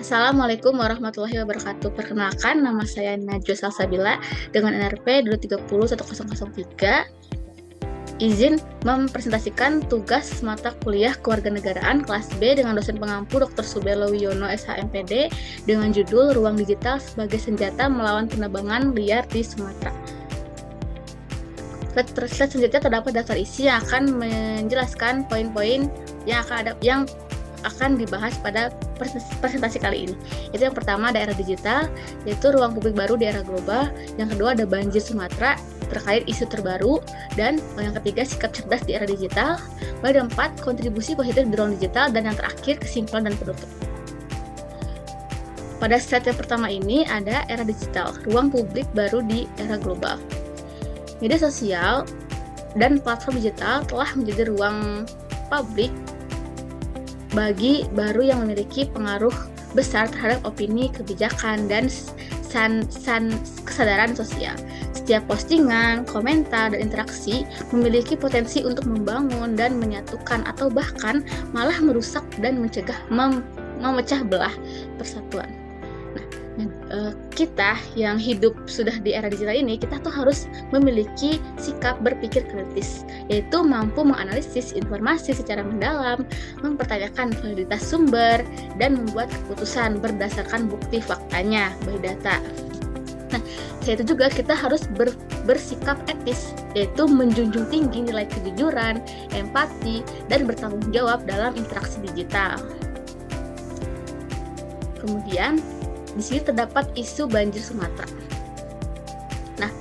Assalamualaikum warahmatullahi wabarakatuh. Perkenalkan, nama saya Najwa Salsabila dengan NRP 2301003. Izin mempresentasikan tugas mata kuliah Kewarganegaraan kelas B dengan dosen pengampu Dr. Subelo Wiono SHMPD dengan judul Ruang Digital sebagai Senjata Melawan Penebangan Liar di Sumatera. Slide selanjutnya terdapat daftar isi yang akan menjelaskan poin-poin yang akan dibahas pada presentasi kali ini. Itu yang pertama, daerah digital, yaitu ruang publik baru di era global. Yang kedua, ada banjir Sumatera terkait isu terbaru. Dan yang ketiga, sikap cerdas di era digital. Lalu ada 4, kontribusi positif di ruang digital. Dan yang terakhir, kesimpulan dan penutup. Pada slide yang pertama ini ada era digital, ruang publik baru di era global. Media sosial dan platform digital telah menjadi ruang publik bagi baru yang memiliki pengaruh besar terhadap opini, kebijakan, dan kesadaran sosial. Setiap postingan, komentar, dan interaksi memiliki potensi untuk membangun dan menyatukan atau bahkan malah merusak dan memecah belah persatuan. Kita yang hidup sudah di era digital ini, kita tuh harus memiliki sikap berpikir kritis, yaitu mampu menganalisis informasi secara mendalam, mempertanyakan validitas sumber, dan membuat keputusan berdasarkan bukti faktanya by data. Nah, selain itu juga kita harus bersikap etis, yaitu menjunjung tinggi nilai kejujuran, empati, dan bertanggung jawab dalam interaksi digital. Kemudian di sini terdapat isu banjir Sumatera. Nah,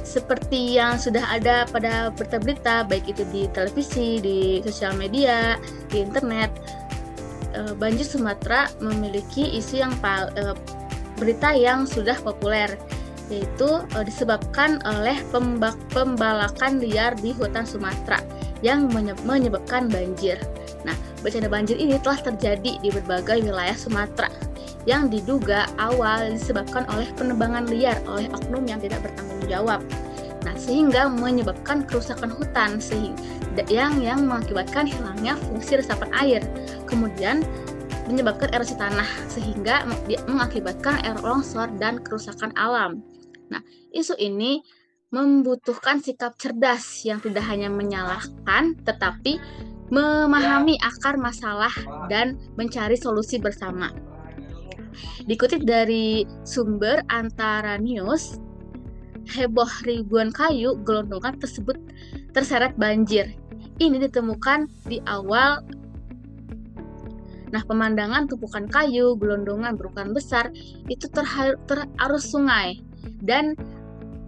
seperti yang sudah ada pada berita-berita, baik itu di televisi, di sosial media, di internet, banjir Sumatera memiliki isu yang berita yang sudah populer, yaitu disebabkan oleh pembalakan liar di hutan Sumatera yang menyebabkan banjir. Nah, bencana banjir ini telah terjadi di berbagai wilayah Sumatera yang diduga awal disebabkan oleh penebangan liar oleh oknum yang tidak bertanggung jawab. Nah, sehingga menyebabkan kerusakan hutan yang mengakibatkan hilangnya fungsi resapan air. Kemudian menyebabkan erosi tanah sehingga mengakibatkan longsor dan kerusakan alam. Nah, isu ini membutuhkan sikap cerdas yang tidak hanya menyalahkan tetapi memahami akar masalah dan mencari solusi bersama. Dikutip dari sumber Antara News, heboh ribuan kayu gelondongan tersebut terseret banjir. Ini ditemukan di awal. Nah, pemandangan tumpukan kayu gelondongan berukuran besar itu terarus sungai dan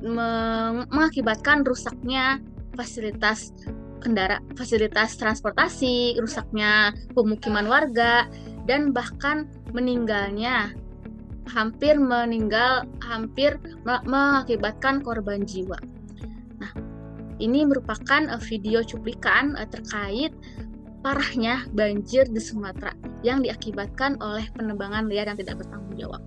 mengakibatkan rusaknya fasilitas transportasi, rusaknya pemukiman warga, dan bahkan hampir mengakibatkan korban jiwa. Nah, ini merupakan video cuplikan terkait parahnya banjir di Sumatera yang diakibatkan oleh penebangan liar yang tidak bertanggung jawab.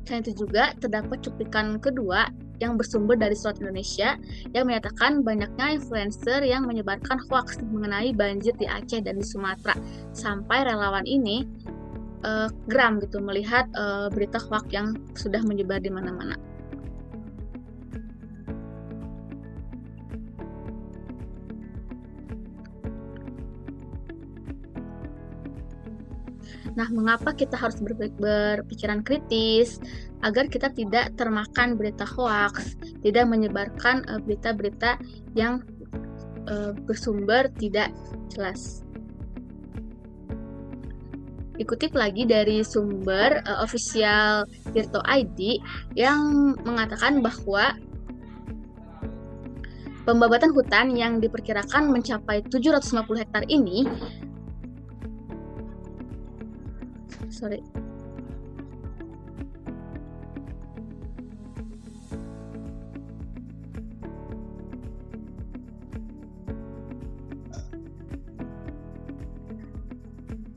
Selain itu juga terdapat cuplikan kedua yang bersumber dari Surat Indonesia yang menyatakan banyaknya influencer yang menyebarkan hoaks mengenai banjir di Aceh dan di Sumatera, sampai relawan ini geram gitu melihat berita hoaks yang sudah menyebar di mana-mana. Nah, mengapa kita harus berpikiran kritis agar kita tidak termakan berita hoaks, tidak menyebarkan berita-berita yang bersumber tidak jelas. Dikutip lagi dari sumber official Tirto ID yang mengatakan bahwa pembabatan hutan yang diperkirakan mencapai 750 hektar ini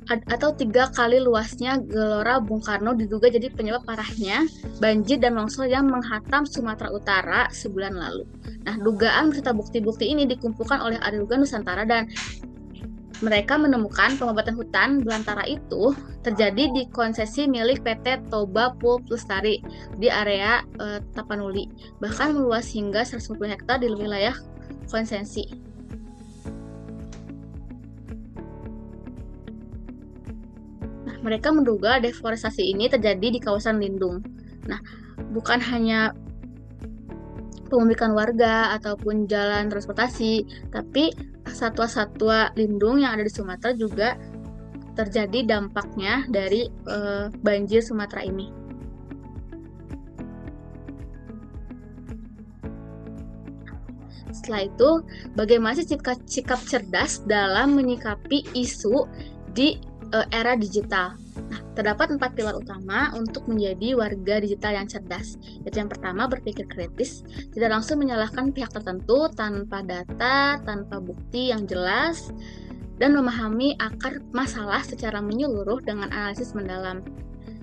atau 3 kali luasnya Gelora Bung Karno diduga jadi penyebab parahnya banjir dan longsor yang menghantam Sumatera Utara sebulan lalu. Nah, dugaan beserta bukti-bukti ini dikumpulkan oleh Adeluga Nusantara dan mereka menemukan pengobatan hutan belantara itu terjadi di konsesi milik PT Toba Pul Lestari di area Tapanuli, bahkan meluas hingga 150 hektar di wilayah konsesi. Nah, mereka menduga deforestasi ini terjadi di kawasan lindung. Nah, bukan hanya pembumikan warga ataupun jalan transportasi, tapi satwa-satwa lindung yang ada di Sumatera juga terjadi dampaknya dari banjir Sumatera ini. Setelah itu, bagaimana sih sikap cerdas dalam menyikapi isu di era digital? Nah, terdapat 4 pilar utama untuk menjadi warga digital yang cerdas. Yaitu yang pertama, berpikir kritis, tidak langsung menyalahkan pihak tertentu tanpa data, tanpa bukti yang jelas, dan memahami akar masalah secara menyeluruh dengan analisis mendalam.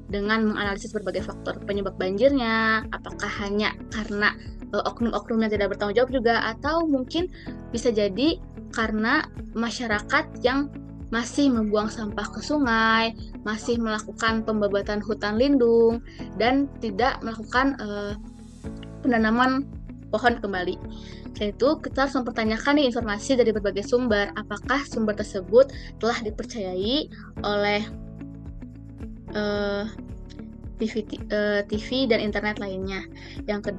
Dengan menganalisis berbagai faktor penyebab banjirnya, apakah hanya karena oknum-oknum yang tidak bertanggung jawab juga, atau mungkin bisa jadi karena masyarakat yang masih membuang sampah ke sungai, masih melakukan pembabatan hutan lindung, dan tidak melakukan penanaman pohon kembali. Setelah itu, kita harus mempertanyakan nih informasi dari berbagai sumber, apakah sumber tersebut telah dipercayai oleh TV dan internet lainnya. Yang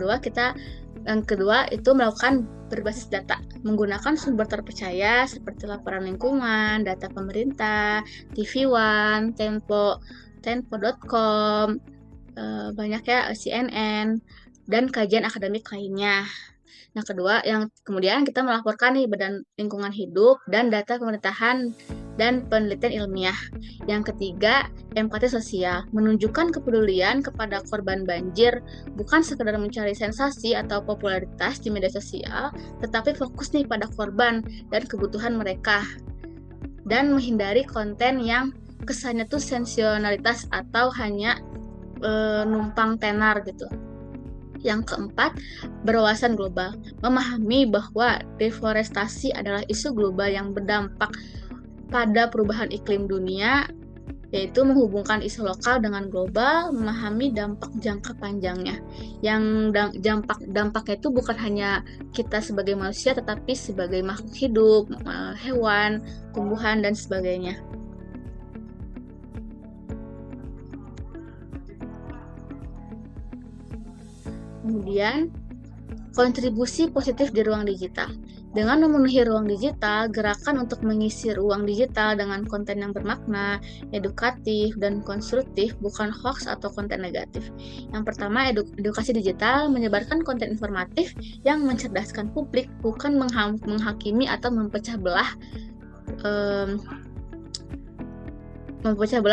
kedua itu melakukan berbasis data, menggunakan sumber terpercaya seperti laporan lingkungan, data pemerintah, TV One, Tempo.com, banyak ya, CNN, dan kajian akademik lainnya. Yang kemudian kita melaporkan nih Badan Lingkungan Hidup dan data pemerintahan dan penelitian ilmiah. Yang ketiga, empati sosial, menunjukkan kepedulian kepada korban banjir, bukan sekedar mencari sensasi atau popularitas di media sosial, tetapi fokus nih pada korban dan kebutuhan mereka. Dan menghindari konten yang kesannya tuh sensasionalitas atau hanya numpang tenar gitu. Yang keempat, berwawasan global, memahami bahwa deforestasi adalah isu global yang berdampak pada perubahan iklim dunia, yaitu menghubungkan isu lokal dengan global, memahami dampak jangka panjangnya. Yang dampaknya itu bukan hanya kita sebagai manusia, tetapi sebagai makhluk hidup, hewan, tumbuhan, dan sebagainya. Kemudian, kontribusi positif di ruang digital. Dengan memenuhi ruang digital, gerakan untuk mengisi ruang digital dengan konten yang bermakna, edukatif, dan konstruktif, bukan hoax atau konten negatif. Yang pertama, edukasi digital menyebarkan konten informatif yang mencerdaskan publik, bukan menghakimi atau memecah belah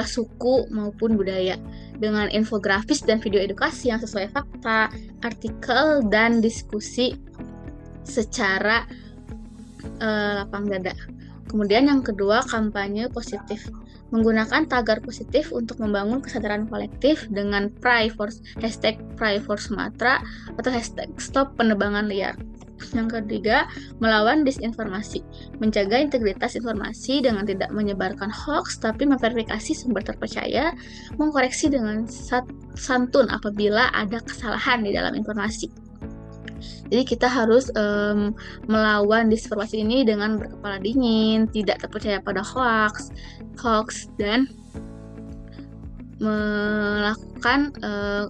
suku maupun budaya. Dengan infografis dan video edukasi yang sesuai fakta, artikel, dan diskusi secara lapang dada. Kemudian yang kedua, kampanye positif. Menggunakan tagar positif untuk membangun kesadaran kolektif dengan hashtag #PryForSumatera atau hashtag stop penebangan liar. Yang ketiga, melawan disinformasi, menjaga integritas informasi dengan tidak menyebarkan hoax, tapi memverifikasi sumber terpercaya, mengkoreksi dengan santun apabila ada kesalahan di dalam informasi. Jadi kita harus melawan disinformasi ini dengan berkepala dingin, tidak terpercaya pada hoax, dan melakukan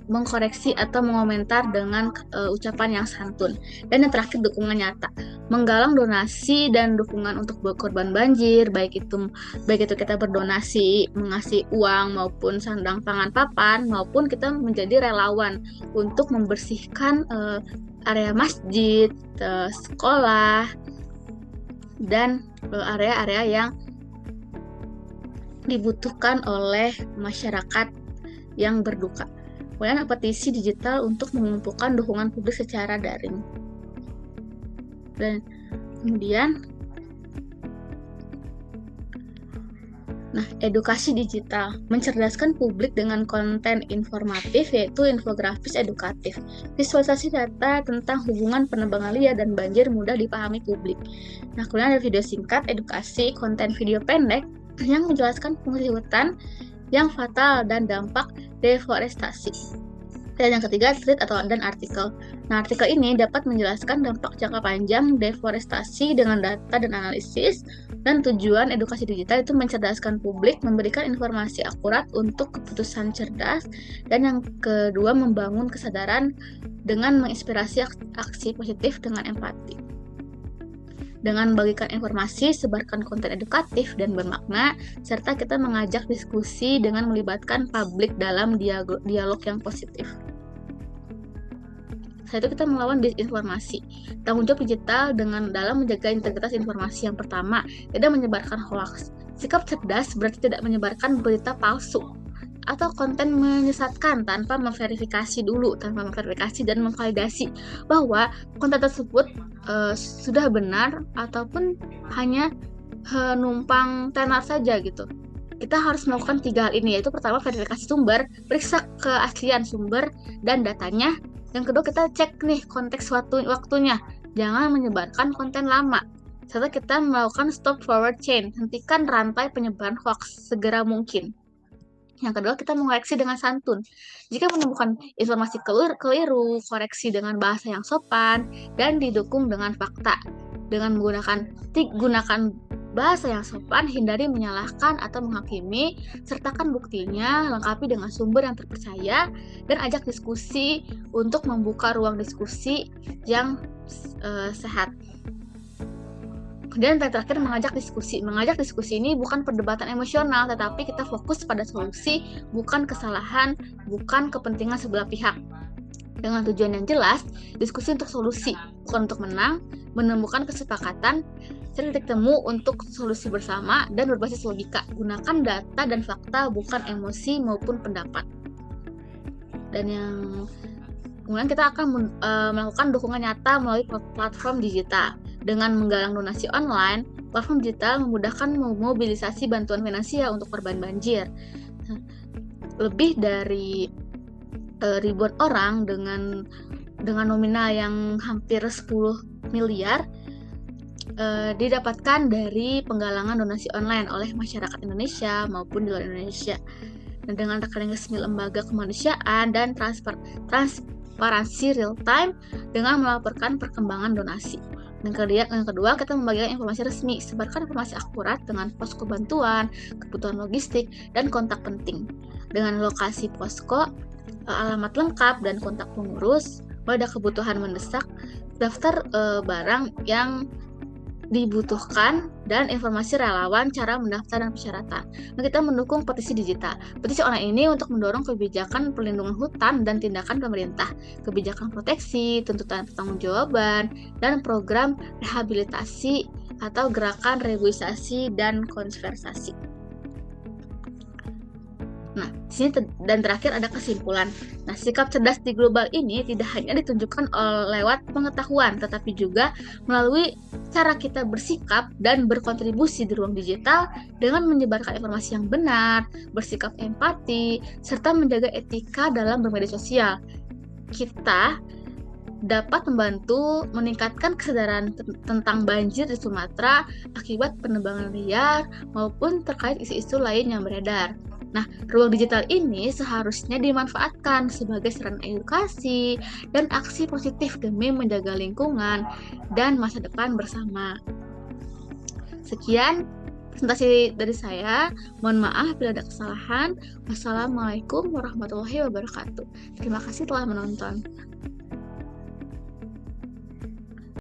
mengkoreksi atau mengomentar dengan ucapan yang santun. Dan yang terakhir, dukungan nyata, menggalang donasi dan dukungan untuk korban banjir, baik itu kita berdonasi mengasih uang maupun sandang pangan papan, maupun kita menjadi relawan untuk membersihkan area masjid, sekolah, dan area-area yang dibutuhkan oleh masyarakat yang berduka. Kemudian petisi digital untuk mengumpulkan dukungan publik secara daring. Dan kemudian Nah, edukasi digital mencerdaskan publik dengan konten informatif yaitu infografis edukatif. Visualisasi data tentang hubungan penebangan liar dan banjir mudah dipahami publik. Nah, kemudian ada video singkat edukasi, konten video pendek yang menjelaskan fungsi hutan yang fatal dan dampak deforestasi. Dan yang ketiga, thread dan artikel. Nah, artikel ini dapat menjelaskan dampak jangka panjang deforestasi dengan data dan analisis, dan tujuan edukasi digital itu mencerdaskan publik, memberikan informasi akurat untuk keputusan cerdas, dan yang kedua, membangun kesadaran dengan menginspirasi aksi positif dengan empati. Dengan membagikan informasi, sebarkan konten edukatif dan bermakna, serta kita mengajak diskusi dengan melibatkan publik dalam dialog yang positif. Setelah itu kita melawan disinformasi. Tanggung jawab digital dalam menjaga integritas informasi. Yang pertama, tidak menyebarkan hoaks. Sikap cerdas berarti tidak menyebarkan berita palsu atau konten menyesatkan tanpa memverifikasi dan memvalidasi bahwa konten tersebut sudah benar ataupun hanya numpang tenar saja gitu. Kita harus melakukan 3 hal ini, yaitu pertama verifikasi sumber, periksa keaslian sumber dan datanya. Yang kedua, kita cek nih konteks waktunya, jangan menyebarkan konten lama. Serta kita melakukan stop forward chain, hentikan rantai penyebaran hoax segera mungkin. Yang kedua, kita mengoreksi dengan santun. Jika menemukan informasi keliru, koreksi dengan bahasa yang sopan dan didukung dengan fakta. Dengan gunakan bahasa yang sopan, hindari menyalahkan atau menghakimi, sertakan buktinya, lengkapi dengan sumber yang terpercaya, dan ajak diskusi untuk membuka ruang diskusi yang sehat. Kemudian terakhir, mengajak diskusi. Mengajak diskusi ini bukan perdebatan emosional, tetapi kita fokus pada solusi, bukan kesalahan, bukan kepentingan sebelah pihak. Dengan tujuan yang jelas, diskusi untuk solusi, bukan untuk menang, menemukan kesepakatan, cari titik temu untuk solusi bersama, dan berbasis logika. Gunakan data dan fakta, bukan emosi maupun pendapat. Dan kemudian kita akan melakukan dukungan nyata melalui platform digital. Dengan menggalang donasi online, platform digital memudahkan memobilisasi bantuan finansial untuk korban banjir. Lebih dari ribuan orang dengan nominal yang hampir 10 miliar didapatkan dari penggalangan donasi online oleh masyarakat Indonesia maupun di luar Indonesia. Dan dengan rekening resmi lembaga kemanusiaan dan transparansi real time dengan melaporkan perkembangan donasi. Yang kedua, kita membagikan informasi resmi, sebarkan informasi akurat dengan posko bantuan, kebutuhan logistik, dan kontak penting. Dengan lokasi posko, alamat lengkap, dan kontak pengurus, pada kebutuhan mendesak, daftar barang yang dibutuhkan, dan informasi relawan, cara mendaftar dan persyaratan. Nah, kita mendukung petisi digital. Petisi online ini untuk mendorong kebijakan perlindungan hutan dan tindakan pemerintah, kebijakan proteksi, tuntutan pertanggungjawaban, dan program rehabilitasi atau gerakan reboisasi dan konservasi. Nah, di sini dan terakhir ada kesimpulan. Nah, sikap cerdas di global ini tidak hanya ditunjukkan lewat pengetahuan, tetapi juga melalui cara kita bersikap dan berkontribusi di ruang digital dengan menyebarkan informasi yang benar, bersikap empati, serta menjaga etika dalam bermedia sosial. Kita dapat membantu meningkatkan kesadaran tentang banjir di Sumatera akibat penebangan liar maupun terkait isu-isu lain yang beredar. Nah, ruang digital ini seharusnya dimanfaatkan sebagai sarana edukasi dan aksi positif demi menjaga lingkungan dan masa depan bersama. Sekian presentasi dari saya. Mohon maaf bila ada kesalahan. Wassalamualaikum warahmatullahi wabarakatuh. Terima kasih telah menonton.